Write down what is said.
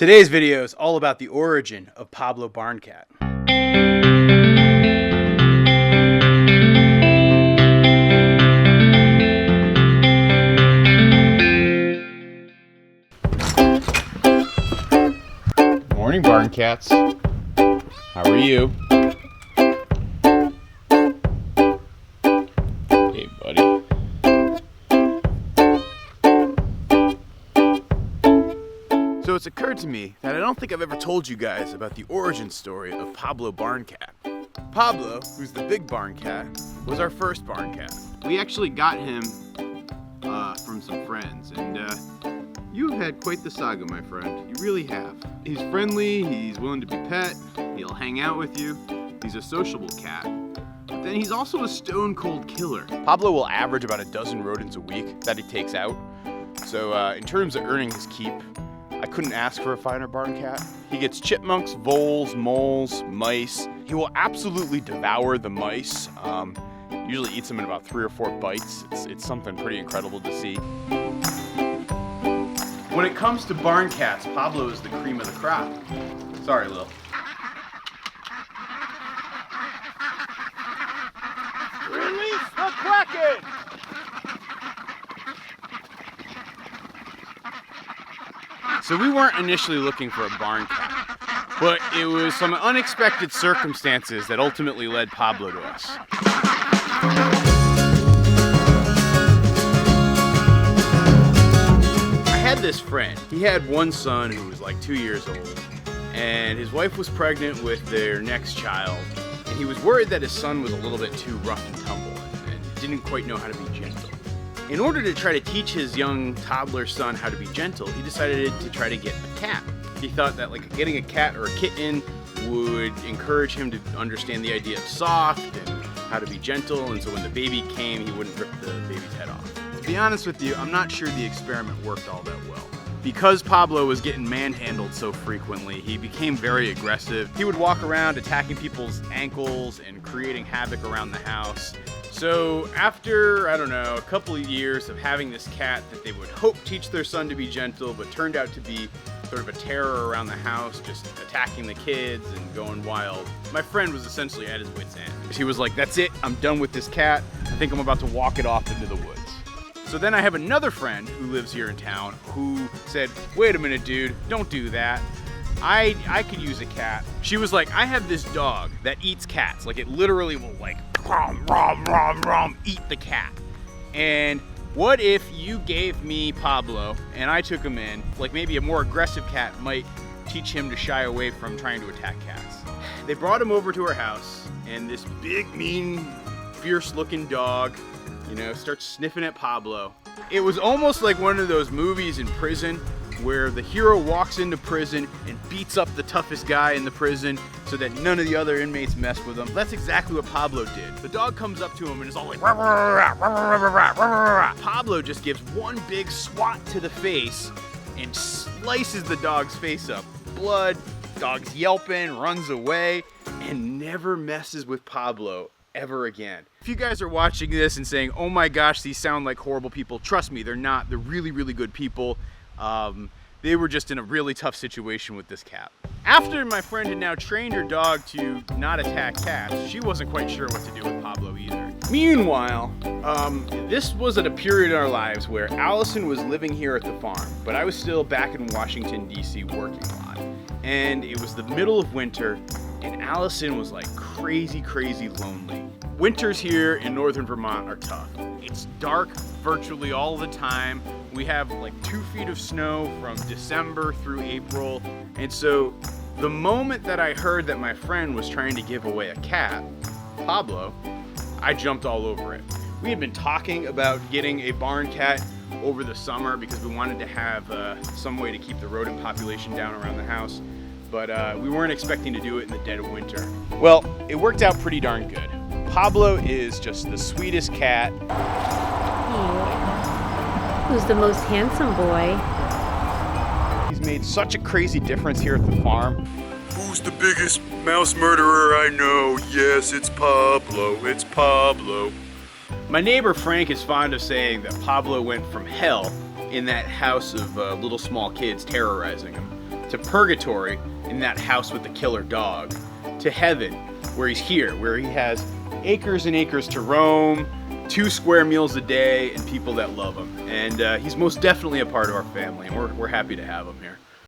Today's video is all about the origin of Pablo Barn Cat. Morning, Barn Cats. How are you? Hey, buddy. So it's occurred to me that I don't think I've ever told you guys about the origin story of Pablo Barn Cat. Pablo, who's the big barn cat, was our first barn cat. We actually got him from some friends, and you've had quite the saga, my friend. You really have. He's friendly, he's willing to be pet, he'll hang out with you, he's a sociable cat, but then he's also a stone-cold killer. Pablo will average about a dozen rodents a week that he takes out, so in terms of earning his keep, I couldn't ask for a finer barn cat. He gets chipmunks, voles, moles, mice. He will absolutely devour the mice. Usually eats them in about 3 or 4 bites. It's something pretty incredible to see. When it comes to barn cats, Pablo is the cream of the crop. Sorry, Lil. Release the Kraken! So we weren't initially looking for a barn cat, but it was some unexpected circumstances that ultimately led Pablo to us. I had this friend. He had one son who was like 2 years old, and his wife was pregnant with their next child, and he was worried that his son was a little bit too rough and tumble and didn't quite know how to be gentle. In order to try to teach his young toddler son how to be gentle, he decided to try to get a cat. He thought that getting a cat or a kitten would encourage him to understand the idea of soft and how to be gentle, and so when the baby came, he wouldn't rip the baby's head off. To be honest with you, I'm not sure the experiment worked all that well. Because Pablo was getting manhandled so frequently, he became very aggressive. He would walk around attacking people's ankles and creating havoc around the house. So after, I don't know, a couple of years of having this cat that they would hope teach their son to be gentle, but turned out to be sort of a terror around the house, just attacking the kids and going wild, my friend was essentially at his wit's end. He was like, that's it, I'm done with this cat. I think I'm about to walk it off into the woods. So then I have another friend who lives here in town who said, wait a minute, dude, don't do that. I could use a cat. She was like, I have this dog that eats cats. Like, it literally will rom, rom, rom, rom, eat the cat. And what if you gave me Pablo and I took him in, like maybe a more aggressive cat might teach him to shy away from trying to attack cats. They brought him over to her house, and this big, mean, fierce looking dog, starts sniffing at Pablo. It was almost like one of those movies in prison where the hero walks into prison and beats up the toughest guy in the prison so that none of the other inmates mess with him. That's exactly what Pablo did. The dog comes up to him and is all like, rah, rah, rah, rah, rah, rah, rah, rah. Pablo just gives one big swat to the face and slices the dog's face up. Blood, dog's yelping, runs away, and never messes with Pablo ever again. If you guys are watching this and saying, oh my gosh, these sound like horrible people, trust me, they're not. They're really, really good people. They were just in a really tough situation with this cat. After my friend had now trained her dog to not attack cats, she wasn't quite sure what to do with Pablo either. Meanwhile, this was at a period in our lives where Allison was living here at the farm, but I was still back in Washington, D.C. working a lot. And it was the middle of winter, and Allison was like crazy, crazy lonely. Winters here in northern Vermont are tough. It's dark virtually all the time. We have like 2 feet of snow from December through April. And so the moment that I heard that my friend was trying to give away a cat, Pablo, I jumped all over it. We had been talking about getting a barn cat over the summer because we wanted to have some way to keep the rodent population down around the house. But we weren't expecting to do it in the dead of winter. Well, it worked out pretty darn good. Pablo is just the sweetest cat. Who's the most handsome boy? He's made such a crazy difference here at the farm. Who's the biggest mouse murderer I know? Yes, it's Pablo. It's Pablo. My neighbor Frank is fond of saying that Pablo went from hell in that house of little small kids terrorizing him to purgatory in that house with the killer dog, to heaven where he's here, where he has acres and acres to roam, 2 square meals a day, and people that love him. And he's most definitely a part of our family, and we're happy to have him here.